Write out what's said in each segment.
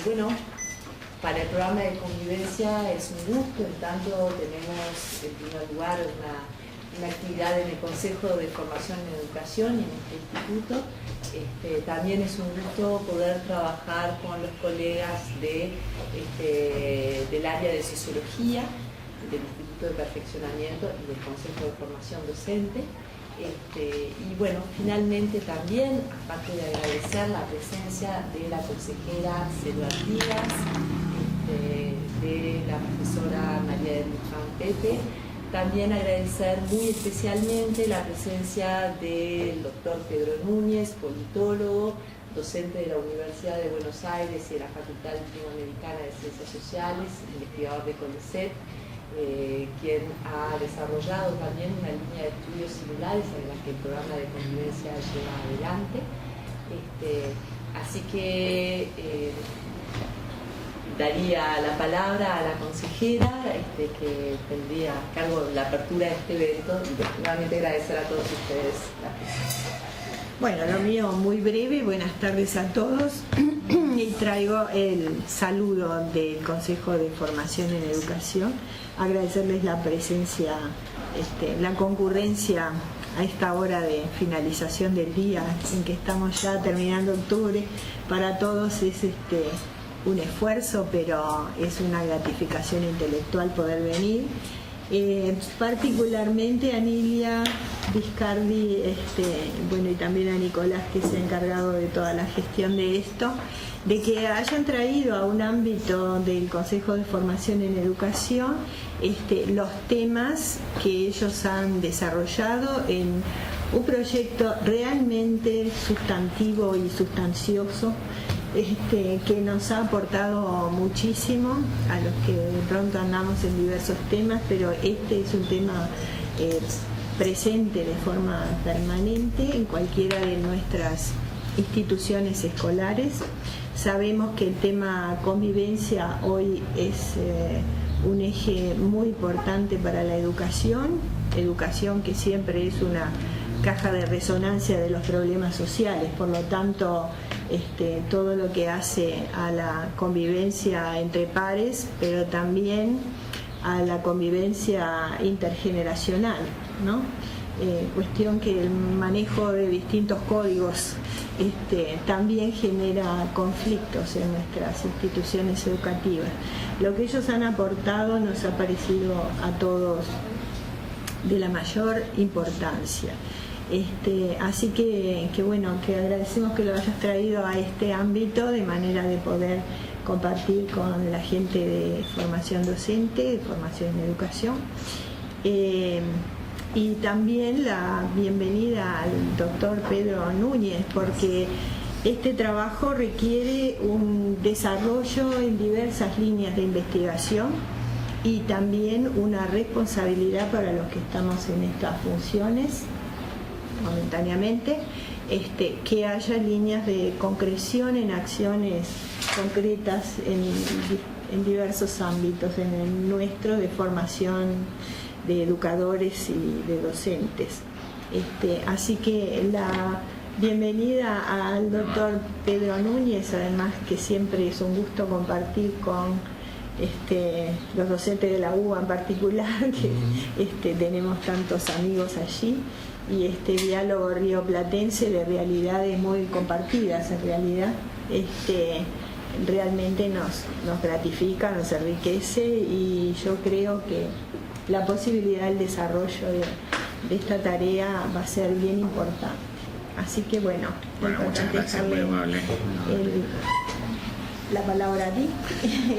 Bueno, para el programa de convivencia es un gusto, en tanto tenemos en primer lugar una actividad en el Consejo de Formación en Educación y en este instituto. También es un gusto poder trabajar con los colegas del área de Sociología, del Instituto de Perfeccionamiento y del Consejo de Formación Docente. Y bueno, finalmente también, aparte de agradecer la presencia de la consejera Selva Artigas, de la profesora María del Luján Pepe, también agradecer muy especialmente la presencia del doctor Pedro Núñez, politólogo, docente de la Universidad de Buenos Aires y de la Facultad Latinoamericana de Ciencias Sociales, investigador de CONICET, quien ha desarrollado también una línea de estudios similares a las que el programa de convivencia lleva adelante. Así que daría la palabra a la consejera que tendría a cargo la apertura de este evento y nuevamente agradecer a todos ustedes la presencia. Bueno, lo mío muy breve, buenas tardes a todos y traigo el saludo del Consejo de Formación en Educación, agradecerles la presencia, la concurrencia a esta hora de finalización del día en que estamos ya terminando octubre. Para todos es un esfuerzo, pero es una gratificación intelectual poder venir. Particularmente a Nilia Viscardi, y también a Nicolás, que se ha encargado de toda la gestión de esto, de que hayan traído a un ámbito del Consejo de Formación en Educación los temas que ellos han desarrollado en un proyecto realmente sustantivo y sustancioso, que nos ha aportado muchísimo a los que de pronto andamos en diversos temas, pero este es un tema presente de forma permanente en cualquiera de nuestras instituciones escolares. Sabemos que el tema convivencia hoy es un eje muy importante para la educación que siempre es una caja de resonancia de los problemas sociales, por lo tanto todo lo que hace a la convivencia entre pares, pero también a la convivencia intergeneracional, ¿no? Cuestión que el manejo de distintos códigos también genera conflictos en nuestras instituciones educativas. Lo que ellos han aportado nos ha parecido a todos de la mayor importancia. Así que bueno, que agradecemos que lo hayas traído a este ámbito de manera de poder compartir con la gente de formación docente, de formación en educación. Y también la bienvenida al doctor Pedro Núñez, porque este trabajo requiere un desarrollo en diversas líneas de investigación y también una responsabilidad para los que estamos en estas funciones momentáneamente, que haya líneas de concreción en acciones concretas en diversos ámbitos, en el nuestro de formación de educadores y de docentes. Así que la bienvenida al doctor Pedro Núñez, además que siempre es un gusto compartir con los docentes de la UBA en particular, que tenemos tantos amigos allí, y este diálogo rioplatense de realidades muy compartidas en realidad, realmente nos gratifica, nos enriquece, y yo creo que la posibilidad del desarrollo de esta tarea va a ser bien importante. Así que bueno, muchas gracias, muy amable. La palabra a ti.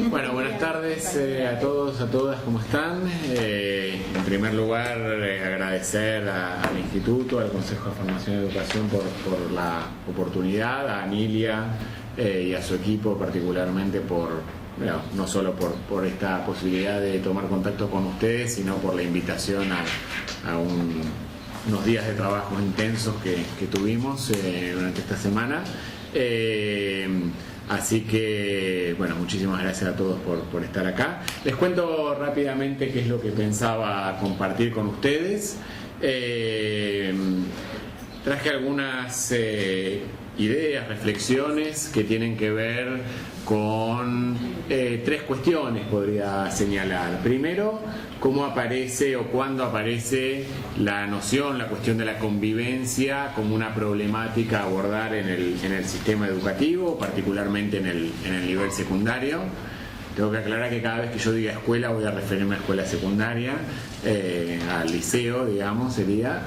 Bueno, buenas tardes a todos, a todas, ¿cómo están? En primer lugar, agradecer al Instituto, al Consejo de Formación y Educación por la oportunidad, a Nilia y a su equipo particularmente no solo por esta posibilidad de tomar contacto con ustedes, sino por la invitación a unos días de trabajo intensos que tuvimos durante esta semana. Así que, bueno, muchísimas gracias a todos por estar acá. Les cuento rápidamente qué es lo que pensaba compartir con ustedes. Traje algunas ideas, reflexiones que tienen que ver con 3 cuestiones, podría señalar. Primero, cómo aparece o cuándo aparece la noción, la cuestión de la convivencia como una problemática a abordar en el sistema educativo, particularmente en el nivel secundario. Tengo que aclarar que cada vez que yo diga escuela voy a referirme a escuela secundaria, al liceo, digamos, sería,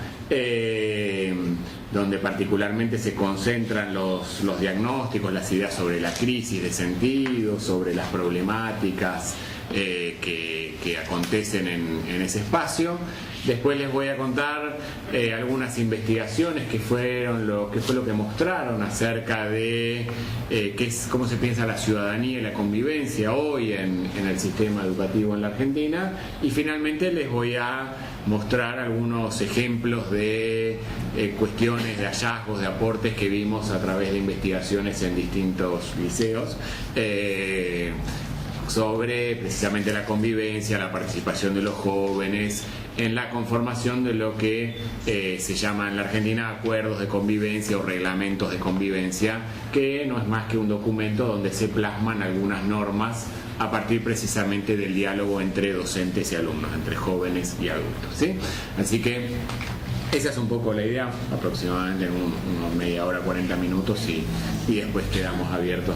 donde particularmente se concentran los diagnósticos, las ideas sobre la crisis de sentido, sobre las problemáticas que acontecen en ese espacio. Después les voy a contar algunas investigaciones que fue lo que mostraron acerca de cómo se piensa la ciudadanía y la convivencia hoy en el sistema educativo en la Argentina, y finalmente les voy a mostrar algunos ejemplos de cuestiones, de hallazgos, de aportes que vimos a través de investigaciones en distintos liceos sobre precisamente la convivencia, la participación de los jóvenes en la conformación de lo que se llama en la Argentina acuerdos de convivencia o reglamentos de convivencia, que no es más que un documento donde se plasman algunas normas a partir precisamente del diálogo entre docentes y alumnos, entre jóvenes y adultos, ¿sí? Así que esa es un poco la idea, aproximadamente en unos media hora, 40 minutos, y después quedamos abiertos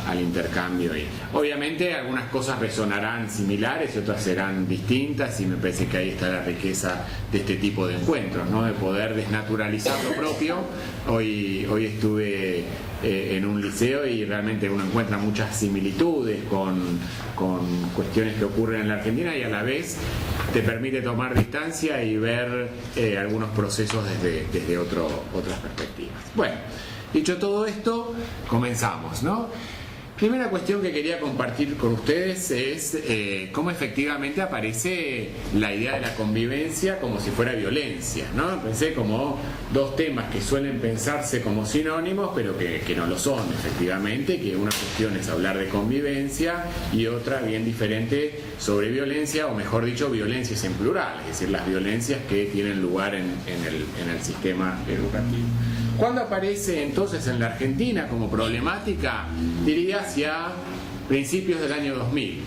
al intercambio. Y obviamente algunas cosas resonarán similares y otras serán distintas, y me parece que ahí está la riqueza de este tipo de encuentros, ¿no? De poder desnaturalizar lo propio. Hoy estuve en un liceo y realmente uno encuentra muchas similitudes con cuestiones que ocurren en la Argentina, y a la vez te permite tomar distancia y ver algunos procesos desde otras perspectivas. Bueno, dicho todo esto, comenzamos, ¿no? Primera cuestión que quería compartir con ustedes es cómo efectivamente aparece la idea de la convivencia como si fuera violencia, ¿no? Pensé como 2 temas que suelen pensarse como sinónimos, pero que no lo son efectivamente, que una cuestión es hablar de convivencia y otra bien diferente sobre violencia, o mejor dicho, violencias en plural, es decir, las violencias que tienen lugar en el sistema educativo. ¿Cuándo aparece entonces en la Argentina como problemática? Diría hacia principios del año 2000,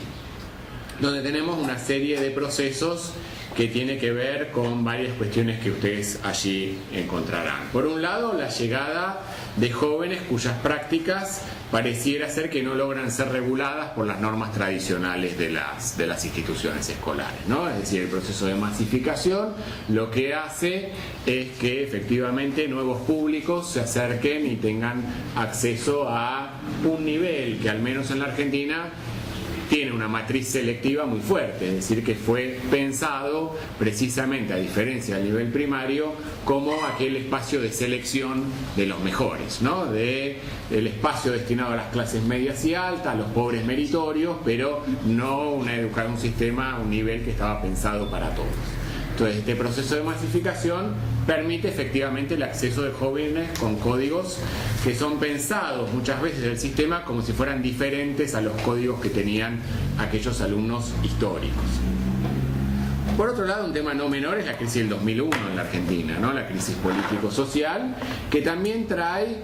donde tenemos una serie de procesos que tiene que ver con varias cuestiones que ustedes allí encontrarán. Por un lado, la llegada de jóvenes cuyas prácticas pareciera ser que no logran ser reguladas por las normas tradicionales de las instituciones escolares, ¿no? Es decir, el proceso de masificación lo que hace es que efectivamente nuevos públicos se acerquen y tengan acceso a un nivel que al menos en la Argentina tiene una matriz selectiva muy fuerte, es decir, que fue pensado precisamente, a diferencia del nivel primario, como aquel espacio de selección de los mejores, ¿no? El espacio destinado a las clases medias y altas, a los pobres meritorios, pero no un sistema, un nivel que estaba pensado para todos. Entonces, este proceso de masificación permite efectivamente el acceso de jóvenes con códigos que son pensados muchas veces del sistema como si fueran diferentes a los códigos que tenían aquellos alumnos históricos. Por otro lado, un tema no menor es la crisis del 2001 en la Argentina, ¿no? La crisis político-social, que también trae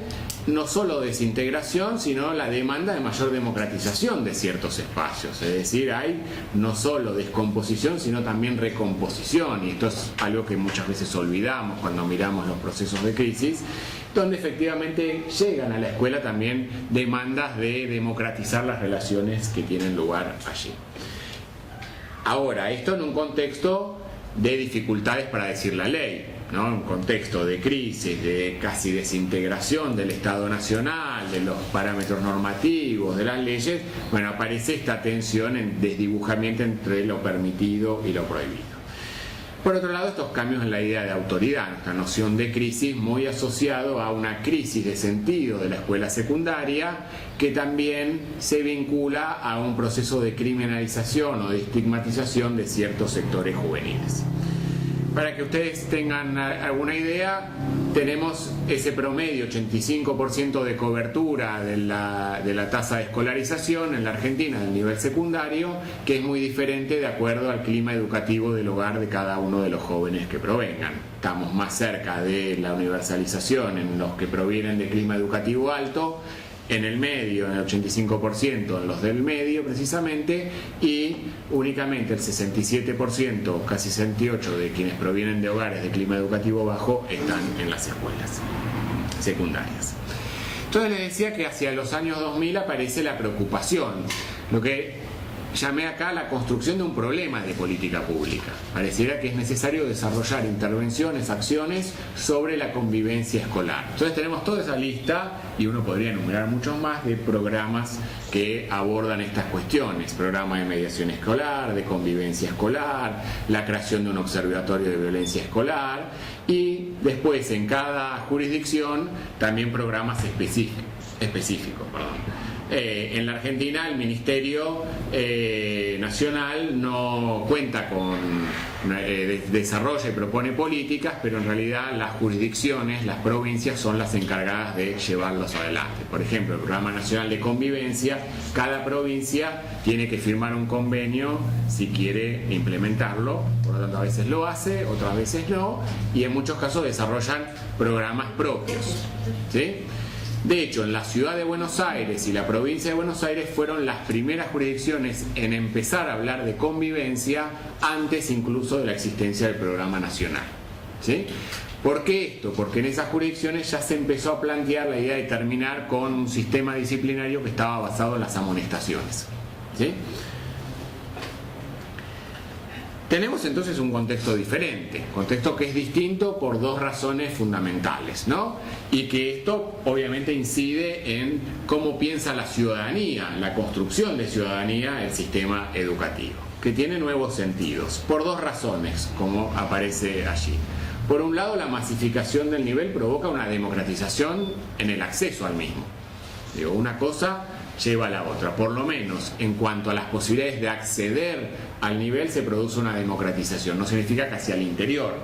no solo desintegración, sino la demanda de mayor democratización de ciertos espacios. Es decir, hay no solo descomposición, sino también recomposición, y esto es algo que muchas veces olvidamos cuando miramos los procesos de crisis, donde efectivamente llegan a la escuela también demandas de democratizar las relaciones que tienen lugar allí. Ahora, esto en un contexto de dificultades para decir la ley, ¿no? Un contexto de crisis, de casi desintegración del Estado Nacional, de los parámetros normativos, de las leyes. Bueno, aparece esta tensión en desdibujamiento entre lo permitido y lo prohibido. Por otro lado, estos cambios en la idea de autoridad, esta noción de crisis muy asociado a una crisis de sentido de la escuela secundaria, que también se vincula a un proceso de criminalización o de estigmatización de ciertos sectores juveniles. Para que ustedes tengan alguna idea, tenemos ese promedio, 85% de cobertura de la tasa de escolarización en la Argentina del nivel secundario, que es muy diferente de acuerdo al clima educativo del hogar de cada uno de los jóvenes que provengan. Estamos más cerca de la universalización en los que provienen de clima educativo alto, en el medio, en el 85% en los del medio precisamente, y únicamente el 67%, casi 68% de quienes provienen de hogares de clima educativo bajo están en las escuelas secundarias. Entonces les decía que hacia los años 2000 aparece la preocupación, lo que llamé acá la construcción de un problema de política pública. Pareciera que es necesario desarrollar intervenciones, acciones sobre la convivencia escolar. Entonces tenemos toda esa lista, y uno podría enumerar muchos más, de programas que abordan estas cuestiones. Programa de mediación escolar, de convivencia escolar, la creación de un observatorio de violencia escolar, y después en cada jurisdicción también programas específicos. En la Argentina el Ministerio Nacional no cuenta con desarrolla y propone políticas, pero en realidad las jurisdicciones, las provincias son las encargadas de llevarlos adelante. Por ejemplo, el Programa Nacional de Convivencia, cada provincia tiene que firmar un convenio si quiere implementarlo, por lo tanto a veces lo hace, otras veces no, y en muchos casos desarrollan programas propios, ¿sí? De hecho, en la ciudad de Buenos Aires y la provincia de Buenos Aires fueron las primeras jurisdicciones en empezar a hablar de convivencia antes incluso de la existencia del programa nacional, ¿sí? ¿Por qué esto? Porque en esas jurisdicciones ya se empezó a plantear la idea de terminar con un sistema disciplinario que estaba basado en las amonestaciones, ¿sí? Tenemos entonces un contexto diferente, contexto que es distinto por dos razones fundamentales, ¿no? Y que esto obviamente incide en cómo piensa la ciudadanía, la construcción de ciudadanía, el sistema educativo, que tiene nuevos sentidos, por dos razones, como aparece allí. Por un lado, la masificación del nivel provoca una democratización en el acceso al mismo. Digo, una cosa lleva a la otra, por lo menos en cuanto a las posibilidades de acceder al nivel se produce una democratización. No significa que hacia el interior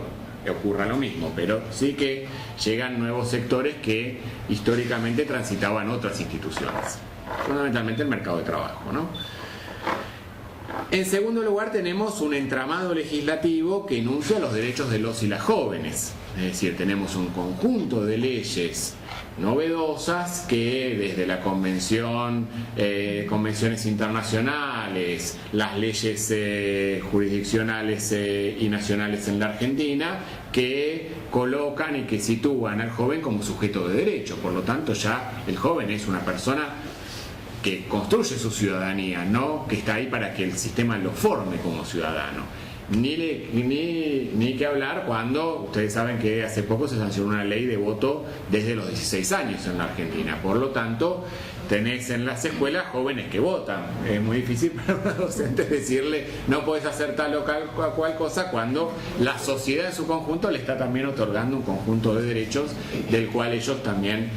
ocurra lo mismo, pero sí que llegan nuevos sectores que históricamente transitaban otras instituciones, fundamentalmente el mercado de trabajo, ¿no? En segundo lugar, tenemos un entramado legislativo que enuncia los derechos de los y las jóvenes, es decir, tenemos un conjunto de leyes novedosas que desde la convención, convenciones internacionales, las leyes jurisdiccionales y nacionales en la Argentina, que colocan y que sitúan al joven como sujeto de derecho. Por lo tanto, ya el joven es una persona que construye su ciudadanía, no que está ahí para que el sistema lo forme como ciudadano. Ni que hablar cuando ustedes saben que hace poco se sancionó una ley de voto desde los 16 años en la Argentina. Por lo tanto, tenés en las escuelas jóvenes que votan. Es muy difícil para un docente decirle no podés hacer tal o cual cosa cuando la sociedad en su conjunto le está también otorgando un conjunto de derechos del cual ellos también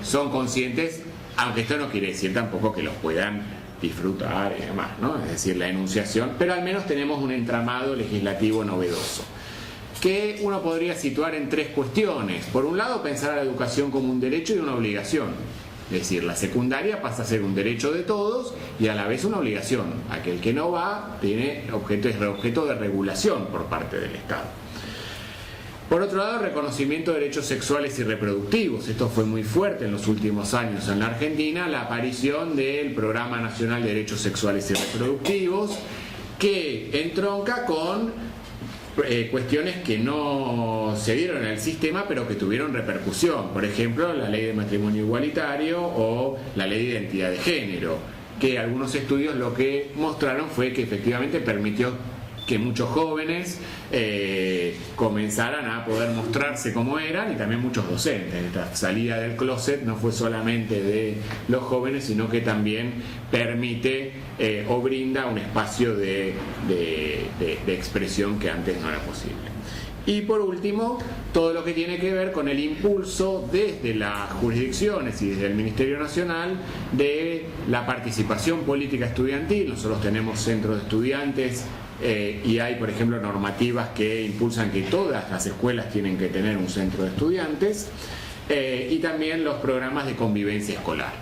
son conscientes, aunque esto no quiere decir tampoco que los puedan disfrutar y demás, ¿no? Es decir, la enunciación, pero al menos tenemos un entramado legislativo novedoso que uno podría situar en tres cuestiones. Por un lado, pensar a la educación como un derecho y una obligación, es decir, la secundaria pasa a ser un derecho de todos y a la vez una obligación. Aquel que no va es objeto de regulación por parte del Estado. Por otro lado, reconocimiento de derechos sexuales y reproductivos. Esto fue muy fuerte en los últimos años en la Argentina, la aparición del Programa Nacional de Derechos Sexuales y Reproductivos, que entronca con cuestiones que no se dieron en el sistema, pero que tuvieron repercusión. Por ejemplo, la Ley de Matrimonio Igualitario o la Ley de Identidad de Género, que algunos estudios lo que mostraron fue que efectivamente permitió que muchos jóvenes comenzaran a poder mostrarse como eran, y también muchos docentes. Esta salida del closet no fue solamente de los jóvenes, sino que también permite o brinda un espacio de expresión que antes no era posible. Y por último, todo lo que tiene que ver con el impulso desde las jurisdicciones y desde el Ministerio Nacional de la participación política estudiantil. Nosotros tenemos centros de estudiantes y hay, por ejemplo, normativas que impulsan que todas las escuelas tienen que tener un centro de estudiantes, y también los programas de convivencia escolar.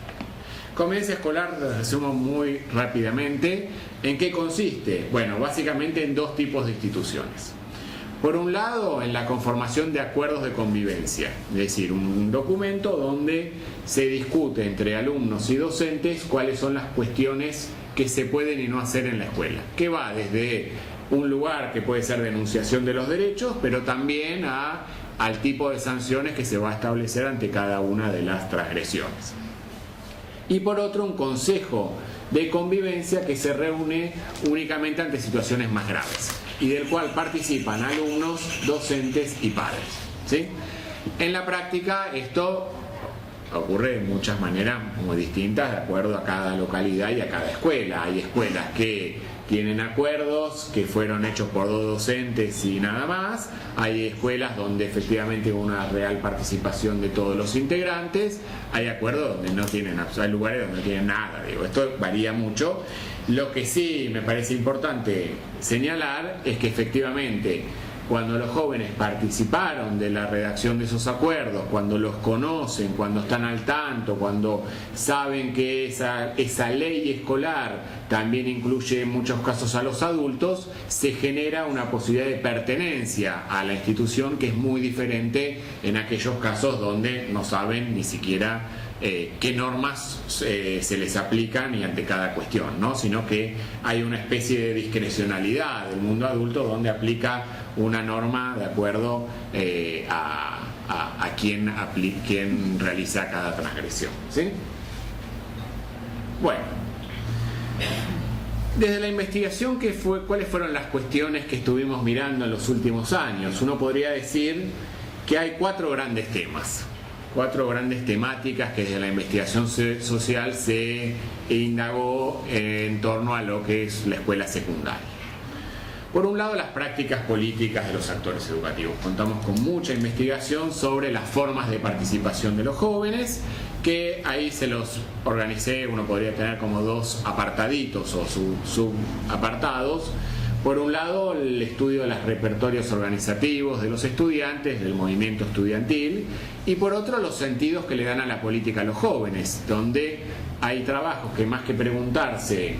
Convivencia escolar, lo resumo muy rápidamente. ¿En qué consiste? Bueno, básicamente en dos tipos de instituciones. Por un lado, en la conformación de acuerdos de convivencia, es decir, un documento donde se discute entre alumnos y docentes cuáles son las cuestiones que se pueden y no hacer en la escuela, que va desde un lugar que puede ser denunciación de los derechos, pero también al tipo de sanciones que se va a establecer ante cada una de las transgresiones. Y por otro, un consejo de convivencia que se reúne únicamente ante situaciones más graves y del cual participan alumnos, docentes y padres, ¿sí? En la práctica esto ocurre de muchas maneras muy distintas de acuerdo a cada localidad y a cada escuela. Hay escuelas que tienen acuerdos que fueron hechos por 2 docentes y nada más. Hay escuelas donde efectivamente hubo una real participación de todos los integrantes. Hay acuerdos donde no tienen, hay lugares donde no tienen nada. Esto varía mucho. Lo que sí me parece importante señalar es que efectivamente cuando los jóvenes participaron de la redacción de esos acuerdos, cuando los conocen, cuando están al tanto, cuando saben que esa ley escolar también incluye en muchos casos a los adultos, se genera una posibilidad de pertenencia a la institución que es muy diferente en aquellos casos donde no saben ni siquiera qué normas se les aplican y ante cada cuestión, ¿no? Sino que hay una especie de discrecionalidad del mundo adulto donde aplica una norma de acuerdo a quien realiza cada transgresión, ¿sí? Bueno, desde la investigación, ¿cuáles fueron las cuestiones que estuvimos mirando en los últimos años? Uno podría decir que hay 4 grandes temas. 4 grandes temáticas que desde la investigación social se indagó en torno a lo que es la escuela secundaria. Por un lado, las prácticas políticas de los actores educativos. Contamos con mucha investigación sobre las formas de participación de los jóvenes, que ahí se los organicé, uno podría tener como 2 apartaditos o subapartados. Por un lado, el estudio de los repertorios organizativos de los estudiantes, del movimiento estudiantil, y por otro, los sentidos que le dan a la política a los jóvenes, donde hay trabajos que más que preguntarse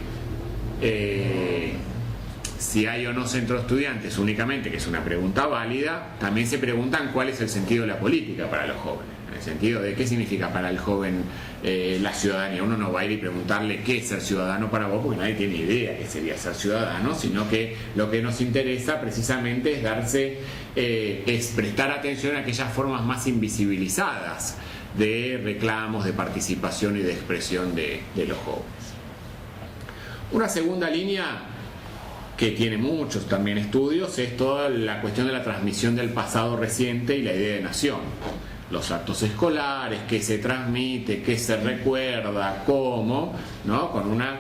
si hay o no centro de estudiantes únicamente, que es una pregunta válida, también se preguntan cuál es el sentido de la política para los jóvenes. En el sentido de qué significa para el joven la ciudadanía. Uno no va a ir y preguntarle qué es ser ciudadano para vos, porque nadie tiene idea qué sería ser ciudadano, sino que lo que nos interesa precisamente es prestar atención a aquellas formas más invisibilizadas de reclamos, de participación y de expresión de los jóvenes. Una segunda línea que tiene muchos también estudios es toda la cuestión de la transmisión del pasado reciente y la idea de nación. Los actos escolares, qué se transmite, qué se recuerda, cómo, ¿no? Con una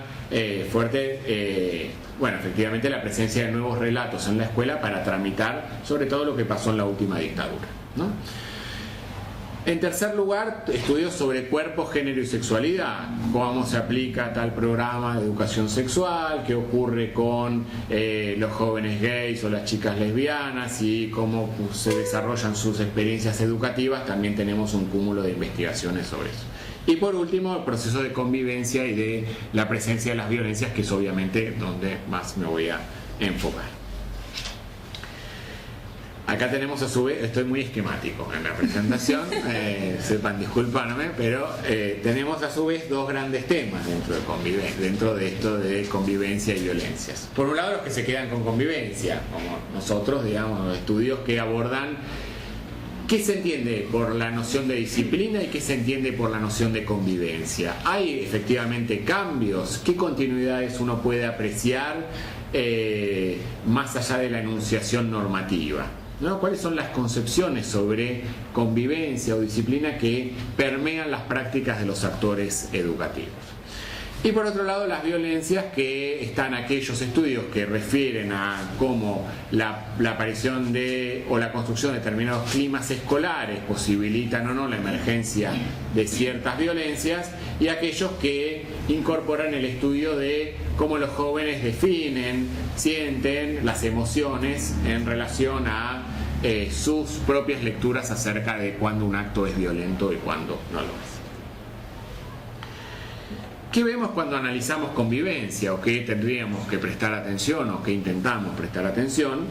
fuerte, efectivamente la presencia de nuevos relatos en la escuela para tramitar sobre todo lo que pasó en la última dictadura, ¿no? En tercer lugar, estudios sobre cuerpo, género y sexualidad, cómo se aplica tal programa de educación sexual, qué ocurre con los jóvenes gays o las chicas lesbianas y cómo se desarrollan sus experiencias educativas. También tenemos un cúmulo de investigaciones sobre eso. Y por último, el proceso de convivencia y de la presencia de las violencias, que es obviamente donde más me voy a enfocar. Acá tenemos a su vez, estoy muy esquemático en la presentación, sepan disculparme, pero tenemos a su vez 2 grandes temas dentro de esto de convivencia y violencias. Por un lado, los que se quedan con convivencia, como nosotros, digamos, los estudios que abordan qué se entiende por la noción de disciplina y qué se entiende por la noción de convivencia. ¿Hay efectivamente cambios? ¿Qué continuidades uno puede apreciar más allá de la enunciación normativa? ¿No? ¿Cuáles son las concepciones sobre convivencia o disciplina que permean las prácticas de los actores educativos? Y por otro lado, las violencias, que están aquellos estudios que refieren a cómo la aparición de o la construcción de determinados climas escolares posibilitan o no la emergencia de ciertas violencias, y aquellos que incorporan el estudio de cómo los jóvenes definen, sienten las emociones en relación a sus propias lecturas acerca de cuándo un acto es violento y cuándo no lo es. ¿Qué vemos cuando analizamos convivencia, o qué tendríamos que prestar atención, o qué intentamos prestar atención?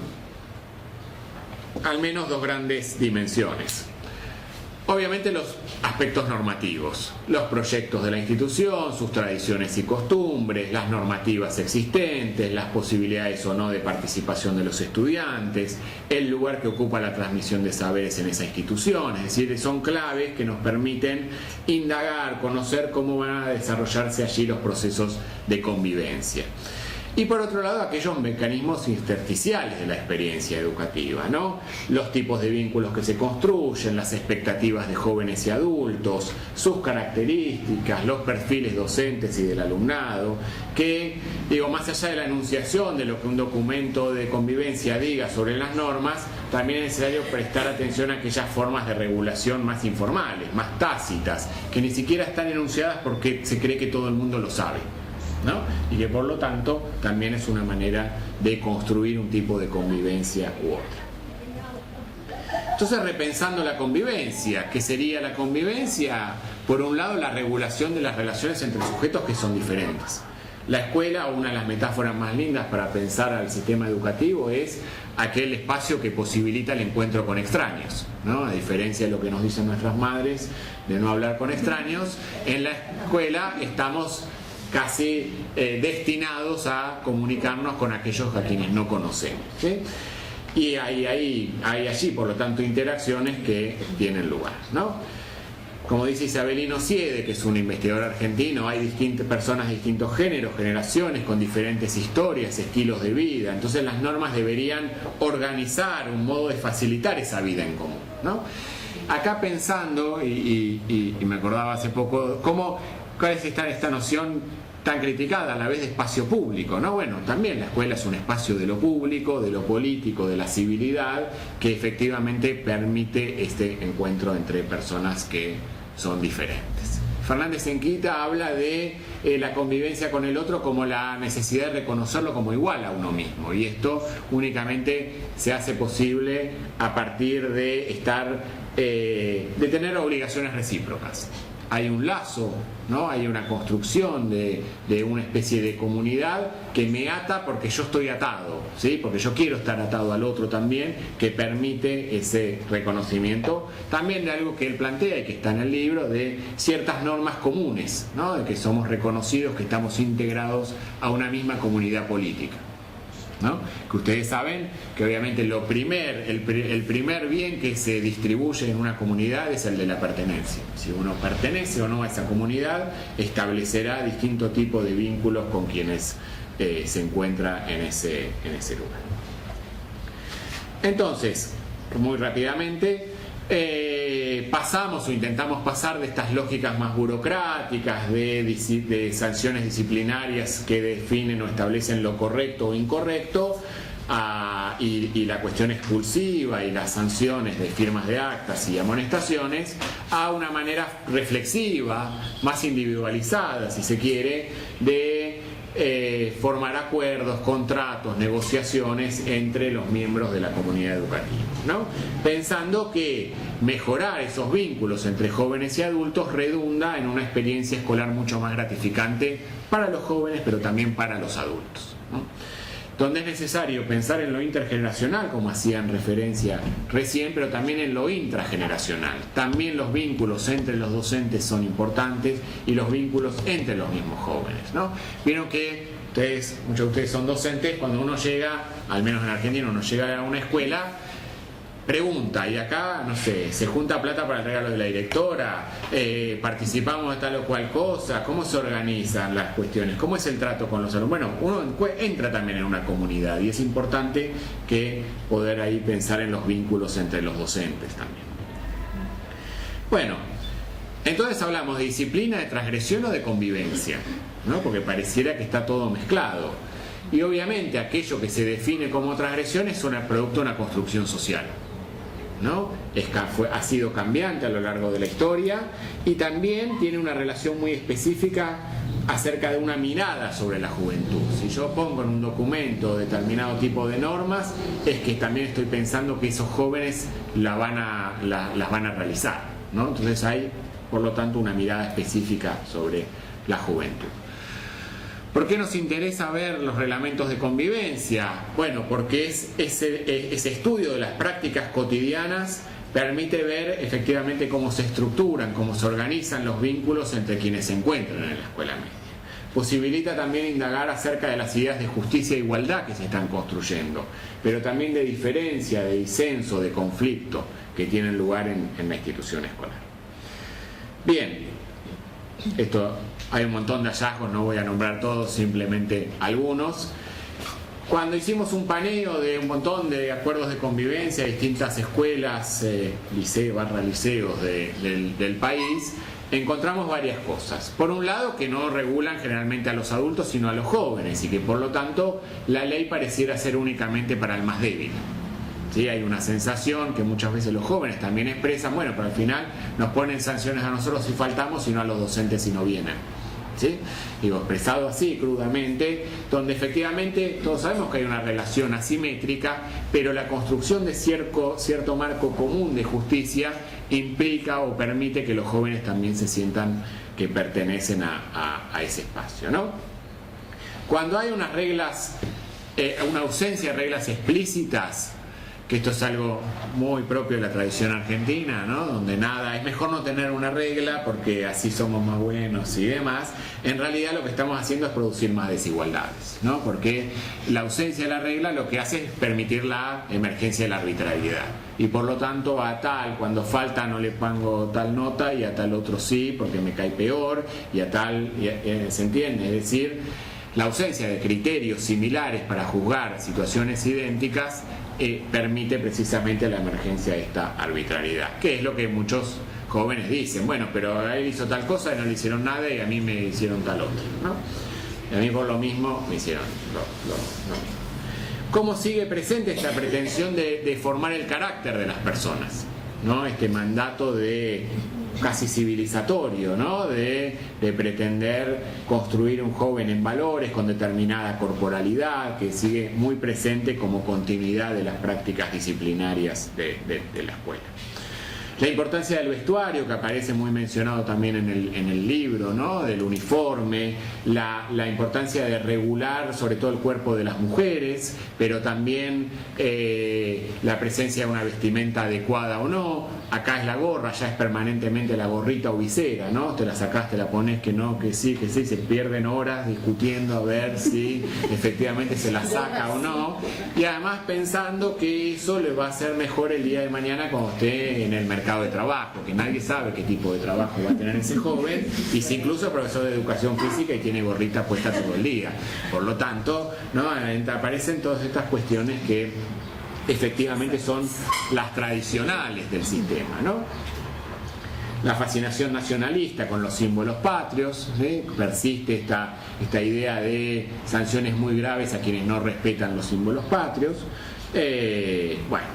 Al menos dos grandes dimensiones. Obviamente los aspectos normativos, los proyectos de la institución, sus tradiciones y costumbres, las normativas existentes, las posibilidades o no de participación de los estudiantes, el lugar que ocupa la transmisión de saberes en esa institución. Es decir, son claves que nos permiten indagar, conocer cómo van a desarrollarse allí los procesos de convivencia. Y por otro lado, aquellos mecanismos intersticiales de la experiencia educativa, ¿no? Los tipos de vínculos que se construyen, las expectativas de jóvenes y adultos, sus características, los perfiles docentes y del alumnado, que, más allá de la enunciación de lo que un documento de convivencia diga sobre las normas, también es necesario prestar atención a aquellas formas de regulación más informales, más tácitas, que ni siquiera están enunciadas porque se cree que todo el mundo lo sabe, ¿no? Y que por lo tanto también es una manera de construir un tipo de convivencia u otra. Entonces, repensando la convivencia, ¿qué sería la convivencia? Por un lado, la regulación de las relaciones entre sujetos que son diferentes. La escuela, o una de las metáforas más lindas para pensar al sistema educativo, es aquel espacio que posibilita el encuentro con extraños, ¿no? A diferencia de lo que nos dicen nuestras madres de no hablar con extraños, en la escuela estamos casi destinados a comunicarnos con aquellos a quienes no conocemos, ¿sí? Y hay allí, por lo tanto, interacciones que tienen lugar, ¿no? Como dice Isabelino Siede, que es un investigador argentino, hay distintas personas de distintos géneros, generaciones, con diferentes historias, estilos de vida. Entonces las normas deberían organizar un modo de facilitar esa vida en común, ¿no? Acá pensando, y me acordaba hace poco, ¿cuál es esta noción tan criticada a la vez de espacio público, ¿no? Bueno, también la escuela es un espacio de lo público, de lo político, de la civilidad, que efectivamente permite este encuentro entre personas que son diferentes. Fernández Enquita habla de la convivencia con el otro como la necesidad de reconocerlo como igual a uno mismo, y esto únicamente se hace posible a partir de de tener obligaciones recíprocas. Hay un lazo, ¿no? Hay una construcción de una especie de comunidad que me ata porque yo estoy atado, ¿sí? Porque yo quiero estar atado al otro también, que permite ese reconocimiento. También de algo que él plantea y que está en el libro, de ciertas normas comunes, ¿no? De que somos reconocidos, que estamos integrados a una misma comunidad política, ¿no? Que ustedes saben que obviamente el primer bien que se distribuye en una comunidad es el de la pertenencia. Si uno pertenece o no a esa comunidad, establecerá distinto tipo de vínculos con quienes se encuentra en ese lugar. Entonces, muy rápidamente, pasamos o intentamos pasar de estas lógicas más burocráticas de sanciones disciplinarias que definen o establecen lo correcto o incorrecto y la cuestión expulsiva y las sanciones de firmas de actas y amonestaciones, a una manera reflexiva, más individualizada, si se quiere, de formar acuerdos, contratos, negociaciones entre los miembros de la comunidad educativa, ¿no? Pensando que mejorar esos vínculos entre jóvenes y adultos redunda en una experiencia escolar mucho más gratificante para los jóvenes, pero también para los adultos, ¿no? Donde es necesario pensar en lo intergeneracional, como hacían referencia recién, pero también en lo intrageneracional. También los vínculos entre los docentes son importantes, y los vínculos entre los mismos jóvenes, ¿no? Vieron que muchos de ustedes son docentes. Cuando uno llega, al menos en Argentina, uno llega a una escuela, pregunta, y acá, no sé, se junta plata para el regalo de la directora, participamos de tal o cual cosa, ¿cómo se organizan las cuestiones? ¿Cómo es el trato con los alumnos? Bueno, uno entra también en una comunidad, y es importante que poder ahí pensar en los vínculos entre los docentes también. Bueno, Entonces hablamos de disciplina, de transgresión o de convivencia, ¿no? Porque pareciera que está todo mezclado. Y obviamente aquello que se define como transgresión es producto de una construcción social, ¿no? Ha sido cambiante a lo largo de la historia y también tiene una relación muy específica acerca de una mirada sobre la juventud. Si yo pongo en un documento determinado tipo de normas, es que también estoy pensando que esos jóvenes las van a realizar, ¿no? Entonces hay, por lo tanto, una mirada específica sobre la juventud. ¿Por qué nos interesa ver los reglamentos de convivencia? Bueno, porque ese estudio de las prácticas cotidianas permite ver efectivamente cómo se estructuran, cómo se organizan los vínculos entre quienes se encuentran en la escuela media. Posibilita también indagar acerca de las ideas de justicia e igualdad que se están construyendo, pero también de diferencia, de disenso, de conflicto que tienen lugar en la institución escolar. Bien, hay un montón de hallazgos, no voy a nombrar todos, simplemente algunos. Cuando hicimos un paneo de un montón de acuerdos de convivencia de distintas escuelas, liceos del país, encontramos varias cosas. Por un lado, que no regulan generalmente a los adultos, sino a los jóvenes, y que por lo tanto la ley pareciera ser únicamente para el más débil. ¿Sí? Hay una sensación que muchas veces los jóvenes también expresan, bueno, pero al final nos ponen sanciones a nosotros si faltamos, y no a los docentes si no vienen. ¿Sí? Digo, expresado así, crudamente, donde efectivamente todos sabemos que hay una relación asimétrica, pero la construcción de cierto marco común de justicia implica o permite que los jóvenes también se sientan que pertenecen a ese espacio, ¿no? Cuando hay unas reglas, una ausencia de reglas explícitas, que esto es algo muy propio de la tradición argentina, ¿no? Donde nada, es mejor no tener una regla porque así somos más buenos y demás. En realidad lo que estamos haciendo es producir más desigualdades, ¿no? Porque la ausencia de la regla lo que hace es permitir la emergencia de la arbitrariedad. Y por lo tanto a tal, cuando falta no le pongo tal nota y a tal otro sí porque me cae peor y a tal, ¿se entiende? Es decir, la ausencia de criterios similares para juzgar situaciones idénticas permite precisamente la emergencia de esta arbitrariedad, que es lo que muchos jóvenes dicen, bueno, pero él hizo tal cosa y no le hicieron nada y a mí me hicieron tal otra, ¿no? Y a mí por lo mismo me hicieron lo mismo. ¿Cómo sigue presente esta pretensión de formar el carácter de las personas, ¿no? Este mandato de casi civilizatorio, ¿no? De pretender construir un joven en valores con determinada corporalidad, que sigue muy presente como continuidad de las prácticas disciplinarias de la escuela. La importancia del vestuario, que aparece muy mencionado también en el libro, ¿no? Del uniforme, la importancia de regular sobre todo el cuerpo de las mujeres, pero también la presencia de una vestimenta adecuada o no. Acá es la gorra, ya es permanentemente la gorrita o visera, ¿no? Te la sacás, te la pones, que no, que sí, se pierden horas discutiendo a ver si efectivamente se la saca o no, y además pensando que eso le va a hacer mejor el día de mañana cuando esté en el mercado de trabajo, que nadie sabe qué tipo de trabajo va a tener ese joven, y si incluso es profesor de educación física y tiene gorrita puesta todo el día. Por lo tanto, ¿no? Aparecen todas estas cuestiones que efectivamente son las tradicionales del sistema, ¿no? La fascinación nacionalista con los símbolos patrios, ¿sí? Persiste esta idea de sanciones muy graves a quienes no respetan los símbolos patrios. Bueno,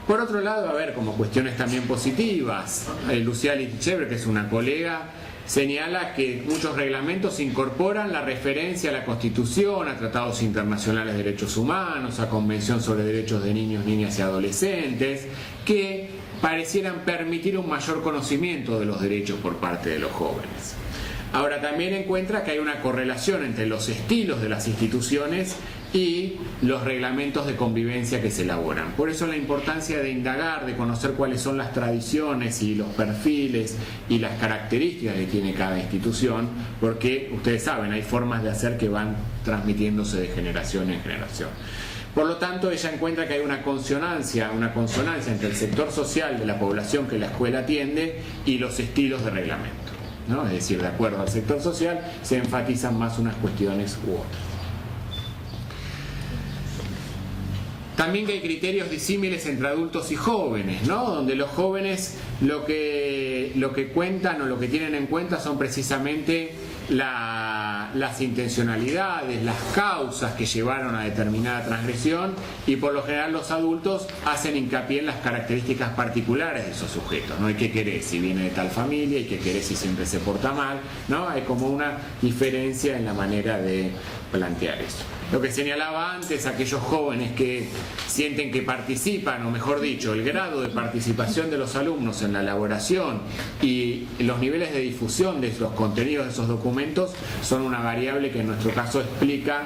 por otro lado, a ver, como cuestiones también positivas, Lucía Lichevre, que es una colega, señala que muchos reglamentos incorporan la referencia a la Constitución, a tratados internacionales de derechos humanos, a Convención sobre Derechos de Niños, Niñas y Adolescentes, que parecieran permitir un mayor conocimiento de los derechos por parte de los jóvenes. Ahora, también encuentra que hay una correlación entre los estilos de las instituciones y los reglamentos de convivencia que se elaboran. Por eso la importancia de indagar, de conocer cuáles son las tradiciones y los perfiles y las características que tiene cada institución, porque ustedes saben, hay formas de hacer que van transmitiéndose de generación en generación. Por lo tanto, ella encuentra que hay una consonancia entre el sector social de la población que la escuela atiende y los estilos de reglamento, ¿no? Es decir, de acuerdo al sector social se enfatizan más unas cuestiones u otras. También que hay criterios disímiles entre adultos y jóvenes, ¿no? Donde los jóvenes lo que cuentan o lo que tienen en cuenta son precisamente las intencionalidades, las causas que llevaron a determinada transgresión, y por lo general los adultos hacen hincapié en las características particulares de esos sujetos, ¿no? Hay que querer si viene de tal familia, hay que querer si siempre se porta mal, ¿no? Hay como una diferencia en la manera de plantear eso. Lo que señalaba antes, aquellos jóvenes que sienten que participan, o mejor dicho, el grado de participación de los alumnos en la elaboración y los niveles de difusión de los contenidos de esos documentos son una variable que en nuestro caso explica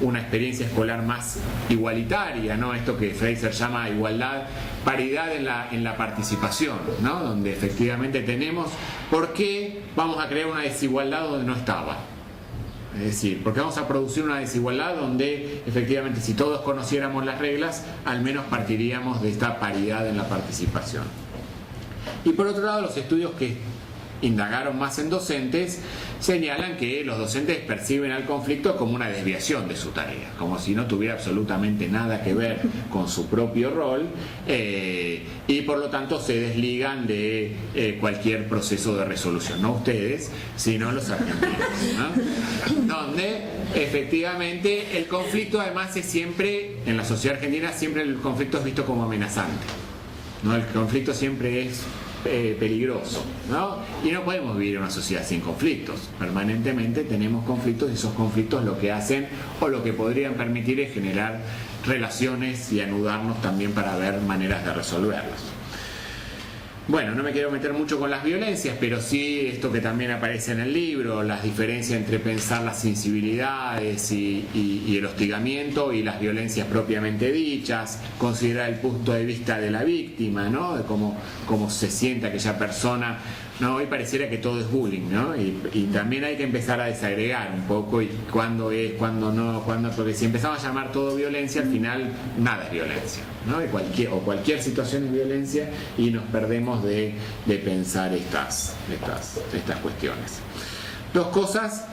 una experiencia escolar más igualitaria, ¿no? Esto que Fraser llama igualdad, paridad en la participación, ¿no? Donde efectivamente tenemos, ¿por qué vamos a crear una desigualdad donde no estaba? Es decir, porque vamos a producir una desigualdad donde efectivamente si todos conociéramos las reglas, al menos partiríamos de esta paridad en la participación. Y por otro lado, los estudios que indagaron más en docentes señalan que los docentes perciben al conflicto como una desviación de su tarea, como si no tuviera absolutamente nada que ver con su propio rol, y por lo tanto se desligan de cualquier proceso de resolución, no ustedes, sino los argentinos, ¿no? Donde efectivamente el conflicto además es siempre, en la sociedad argentina siempre el conflicto es visto como amenazante, ¿no? El conflicto siempre es peligroso, ¿no? Y no podemos vivir en una sociedad sin conflictos. Permanentemente tenemos conflictos, y esos conflictos lo que hacen o lo que podrían permitir es generar relaciones y anudarnos también para ver maneras de resolverlos. Bueno, no me quiero meter mucho con las violencias, pero sí esto que también aparece en el libro, las diferencias entre pensar las sensibilidades y el hostigamiento y las violencias propiamente dichas, considerar el punto de vista de la víctima, ¿no? De cómo se siente aquella persona. No, hoy pareciera que todo es bullying, ¿no? Y también hay que empezar a desagregar un poco y cuándo es, cuándo no, porque si empezamos a llamar todo violencia, al final nada es violencia, ¿no? Cualquier situación es violencia y nos perdemos de pensar estas cuestiones. Dos cosas,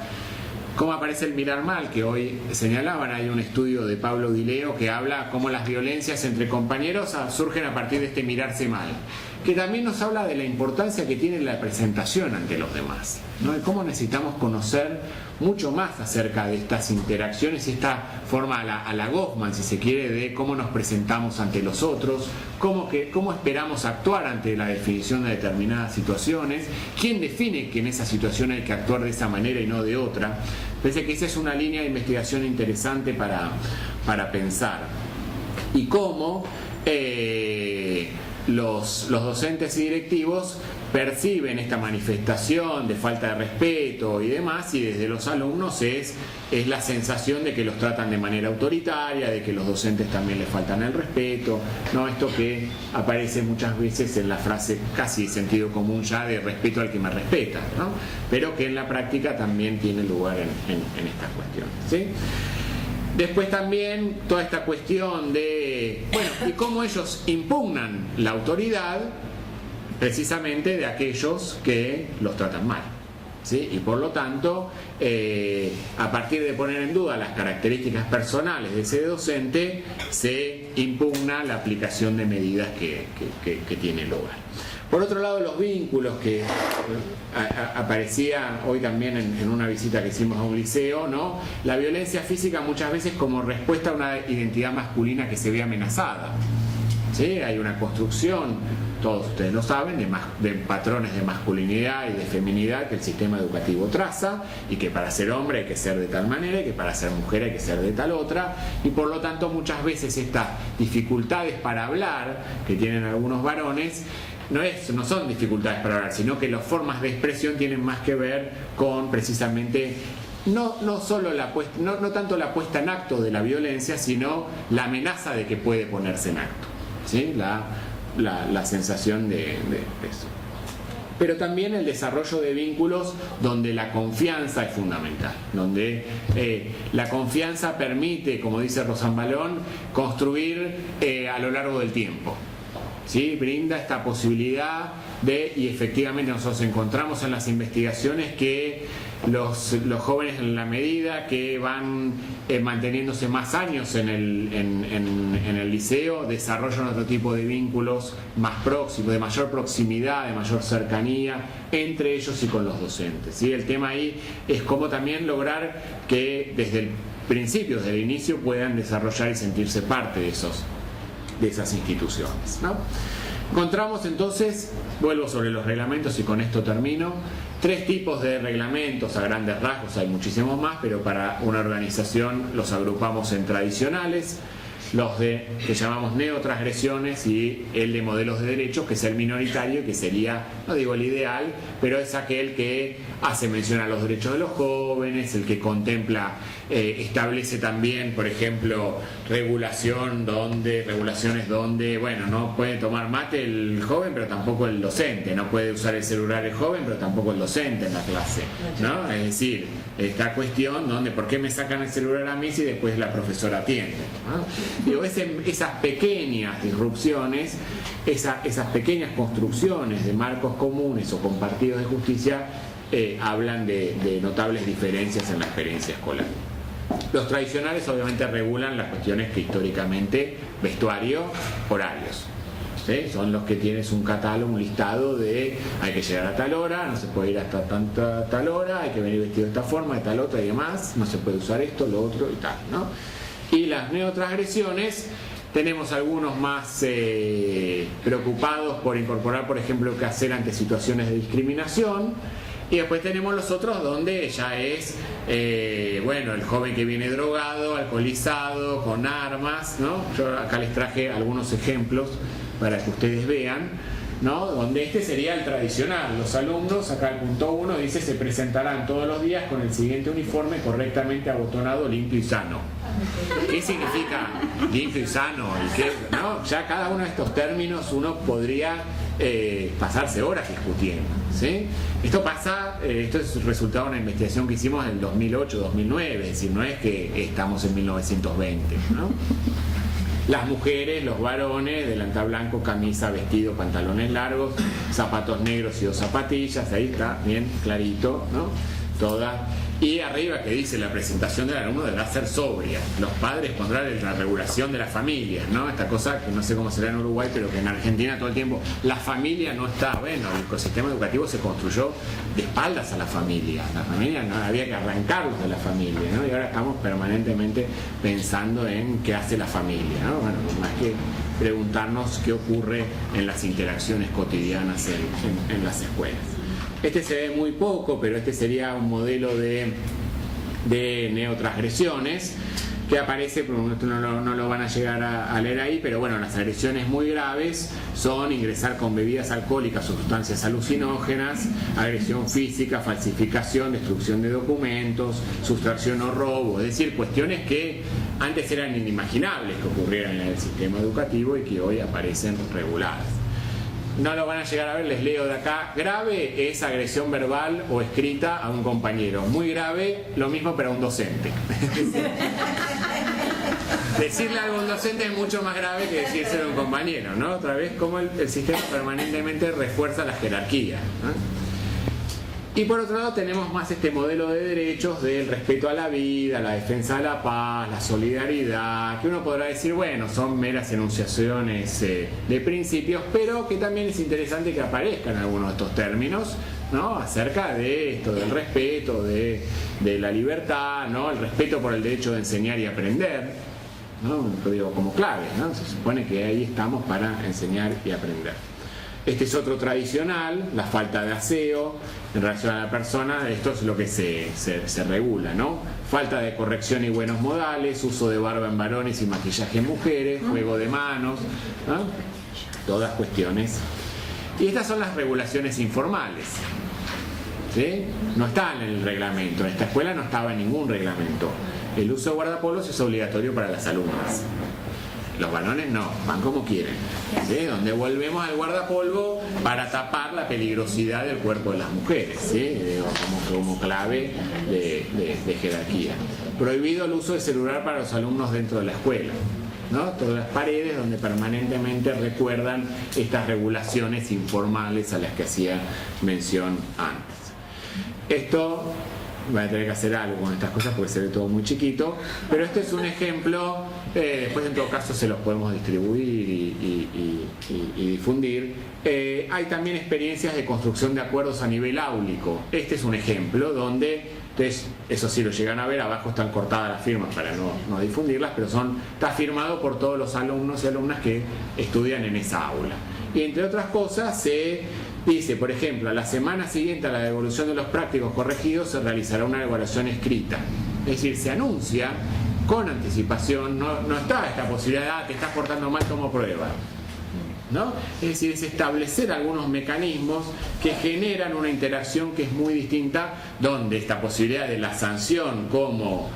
cómo aparece el mirar mal, que hoy señalaban. Hay un estudio de Pablo Dileo que habla cómo las violencias entre compañeros surgen a partir de este mirarse mal, que también nos habla de la importancia que tiene la presentación ante los demás, ¿no? De cómo necesitamos conocer mucho más acerca de estas interacciones y esta forma a la Goffman, si se quiere, de cómo nos presentamos ante los otros, cómo esperamos actuar ante la definición de determinadas situaciones, quién define que en esa situación hay que actuar de esa manera y no de otra. Parece que esa es una línea de investigación interesante para pensar. Y cómo los docentes y directivos perciben esta manifestación de falta de respeto y demás, y desde los alumnos es la sensación de que los tratan de manera autoritaria, de que los docentes también les faltan el respeto, ¿no? Esto que aparece muchas veces en la frase casi de sentido común ya de respeto al que me respeta, ¿no? Pero que en la práctica también tiene lugar en estas cuestiones, ¿sí? Después también toda esta cuestión de, bueno, y cómo ellos impugnan la autoridad precisamente de aquellos que los tratan mal, ¿sí? Y por lo tanto, a partir de poner en duda las características personales de ese docente, se impugna la aplicación de medidas que tiene lugar. Por otro lado, los vínculos que aparecía hoy también en una visita que hicimos a un liceo, ¿no? La violencia física muchas veces como respuesta a una identidad masculina que se ve amenazada, ¿sí? Hay una construcción, todos ustedes lo saben, de patrones de masculinidad y de feminidad que el sistema educativo traza, y que para ser hombre hay que ser de tal manera y que para ser mujer hay que ser de tal otra, y por lo tanto muchas veces estas dificultades para hablar que tienen algunos varones no son dificultades para hablar, sino que las formas de expresión tienen más que ver con precisamente no tanto la puesta en acto de la violencia, sino la amenaza de que puede ponerse en acto, ¿sí? La sensación de eso. Pero también el desarrollo de vínculos donde la confianza es fundamental, donde la confianza permite, como dice Rosanbalón, construir a lo largo del tiempo, ¿sí? Brinda esta posibilidad y efectivamente nosotros encontramos en las investigaciones que los jóvenes, en la medida que van manteniéndose más años en el liceo, desarrollan otro tipo de vínculos más próximos, de mayor proximidad, de mayor cercanía entre ellos y con los docentes, ¿sí? El tema ahí es cómo también lograr que desde el principio, desde el inicio, puedan desarrollar y sentirse parte de esas instituciones, ¿no? Encontramos entonces, vuelvo sobre los reglamentos y con esto termino, 3 tipos de reglamentos a grandes rasgos, hay muchísimos más, pero para una organización los agrupamos en tradicionales, los que llamamos neotransgresiones y el de modelos de derechos, que es el minoritario, que sería, no digo el ideal, pero es aquel que hace mención a los derechos de los jóvenes, el que contempla, establece también, por ejemplo, regulaciones donde, bueno, no puede tomar mate el joven, pero tampoco el docente, no puede usar el celular el joven, pero tampoco el docente en la clase, ¿no? Es decir, esta cuestión donde, ¿por qué me sacan el celular a mí si después la profesora atiende, ¿no? Digo, esas pequeñas disrupciones, esas pequeñas construcciones de marcos comunes o compartidos de justicia hablan de notables diferencias en la experiencia escolar. Los tradicionales obviamente regulan las cuestiones que históricamente, vestuario, horarios, ¿sí? Son los que tienes un catálogo, un listado de hay que llegar a tal hora, no se puede ir hasta tal hora, hay que venir vestido de esta forma, de tal otra y demás, no se puede usar esto, lo otro y tal, ¿no? Y las neotransgresiones, tenemos algunos más preocupados por incorporar, por ejemplo, qué hacer ante situaciones de discriminación. Y después tenemos los otros donde ya es, bueno, el joven que viene drogado, alcoholizado, con armas, ¿no? Yo acá les traje algunos ejemplos para que ustedes vean, ¿no? Donde este sería el tradicional. Los alumnos, acá el punto 1 dice, se presentarán todos los días con el siguiente uniforme correctamente abotonado, limpio y sano. ¿Qué significa limpio y sano? ¿Y qué, no? Ya cada uno de estos términos uno podría pasarse horas discutiendo, ¿sí? Esto es resultado de una investigación que hicimos en el 2008-2009, es decir, no es que estamos en 1920, ¿no? Las mujeres, los varones, delantal blanco, camisa, vestido, pantalones largos, zapatos negros y 2 zapatillas, ahí está, bien clarito, ¿no? Todas. Y arriba que dice la presentación del alumno deberá ser sobria. Los padres pondrán la regulación de las familias, ¿no? Esta cosa que no sé cómo será en Uruguay, pero que en Argentina todo el tiempo la familia no está. Bueno, el ecosistema educativo se construyó de espaldas a la familia. La familia no había que arrancarlos de la familia, ¿no? Y ahora estamos permanentemente pensando en qué hace la familia, ¿no? Bueno, más que preguntarnos qué ocurre en las interacciones cotidianas en las escuelas. Este se ve muy poco, pero este sería un modelo de neotransgresiones que aparece, pero no lo van a llegar a leer ahí, pero bueno, las agresiones muy graves son ingresar con bebidas alcohólicas o sustancias alucinógenas, agresión física, falsificación, destrucción de documentos, sustracción o robo, es decir, cuestiones que antes eran inimaginables que ocurrieran en el sistema educativo y que hoy aparecen reguladas. No lo van a llegar a ver, les leo de acá. Grave es agresión verbal o escrita a un compañero. Muy grave, lo mismo pero a un docente. Decirle algo a un docente es mucho más grave que decírselo a un compañero, ¿no? Otra vez, como el sistema permanentemente refuerza la jerarquía, ¿no? Y por otro lado tenemos más este modelo de derechos del respeto a la vida, la defensa de la paz, la solidaridad, que uno podrá decir, bueno, son meras enunciaciones de principios, pero que también es interesante que aparezcan algunos de estos términos, ¿no? Acerca de esto, del respeto, de la libertad, ¿no? El respeto por el derecho de enseñar y aprender, ¿no? Lo digo como clave, ¿no? Se supone que ahí estamos para enseñar y aprender. Este es otro tradicional, la falta de aseo en relación a la persona, esto es lo que se regula, ¿no? Falta de corrección y buenos modales, uso de barba en varones y maquillaje en mujeres, juego de manos, ¿no? Todas cuestiones. Y estas son las regulaciones informales, ¿sí? No están en el reglamento, en esta escuela no estaba en ningún reglamento. El uso de guardapolvos es obligatorio para las alumnas. Los varones no, van como quieren, ¿sí? Donde volvemos al guardapolvo para tapar la peligrosidad del cuerpo de las mujeres, ¿sí? Como clave de jerarquía. Prohibido el uso de celular para los alumnos dentro de la escuela. ¿no? Todas las paredes donde permanentemente recuerdan estas regulaciones informales a las que hacía mención antes. Esto voy a tener que hacer algo con estas cosas porque se ve todo muy chiquito, pero este es un ejemplo. Después en todo caso se los podemos distribuir y difundir. Hay también experiencias de construcción de acuerdos a nivel áulico. Este es un ejemplo donde, entonces, eso sí lo llegan a ver, abajo están cortadas las firmas para no difundirlas, pero está firmado por todos los alumnos y alumnas que estudian en esa aula. Y entre otras cosas se dice, por ejemplo, a la semana siguiente a la devolución de los prácticos corregidos se realizará una evaluación escrita. Es decir, se anuncia con anticipación, no está esta posibilidad, te estás portando mal como prueba, ¿no? Es decir, es establecer algunos mecanismos que generan una interacción que es muy distinta, donde esta posibilidad de la sanción como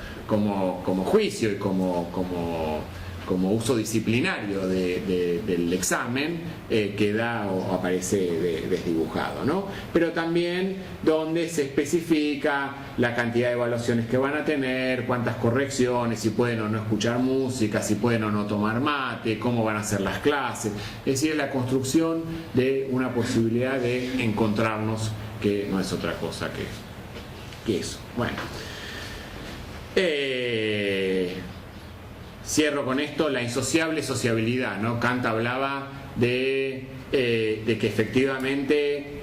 juicio y como uso disciplinario del examen queda o aparece desdibujado, ¿no? Pero también donde se especifica la cantidad de evaluaciones que van a tener, cuántas correcciones, si pueden o no escuchar música, si pueden o no tomar mate, cómo van a ser las clases. Es decir, la construcción de una posibilidad de encontrarnos, que no es otra cosa que eso. Bueno. Cierro con esto, la insociable sociabilidad, ¿no? Kant hablaba de que efectivamente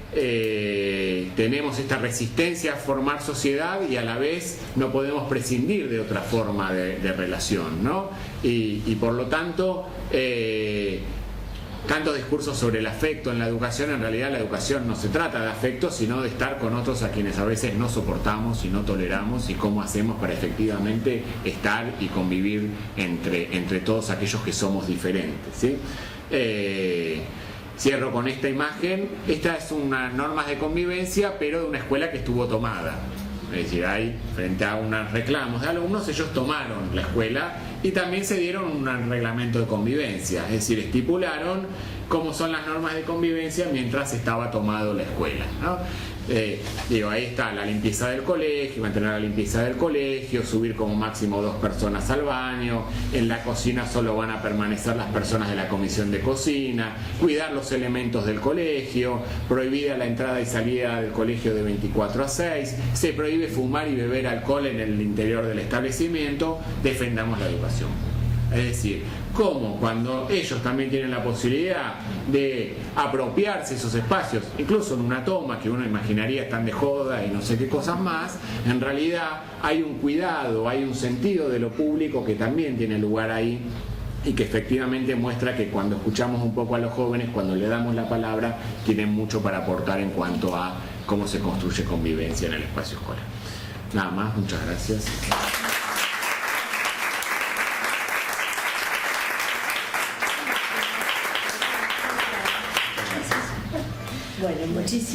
tenemos esta resistencia a formar sociedad y a la vez no podemos prescindir de otra forma de relación, ¿no? Y por lo tanto, tantos discursos sobre el afecto en la educación, en realidad la educación no se trata de afecto, sino de estar con otros a quienes a veces no soportamos y no toleramos, y cómo hacemos para efectivamente estar y convivir entre todos aquellos que somos diferentes, ¿sí? Cierro con esta imagen. Esta es unas normas de convivencia, pero de una escuela que estuvo tomada. Es decir, hay, frente a unos reclamos de alumnos, ellos tomaron la escuela y también se dieron un reglamento de convivencia, es decir, estipularon cómo son las normas de convivencia mientras estaba tomado la escuela, ¿no? Ahí está la limpieza del colegio, mantener la limpieza del colegio, subir como máximo 2 personas al baño, en la cocina solo van a permanecer las personas de la comisión de cocina, cuidar los elementos del colegio, prohibida la entrada y salida del colegio de 24 a 6, se prohíbe fumar y beber alcohol en el interior del establecimiento, defendamos la educación. Es decir, cómo cuando ellos también tienen la posibilidad de apropiarse esos espacios, incluso en una toma que uno imaginaría están de joda y no sé qué cosas más, en realidad hay un cuidado, hay un sentido de lo público que también tiene lugar ahí, y que efectivamente muestra que cuando escuchamos un poco a los jóvenes, cuando le damos la palabra, tienen mucho para aportar en cuanto a cómo se construye convivencia en el espacio escolar. Nada más, muchas gracias. Bueno, muchísimas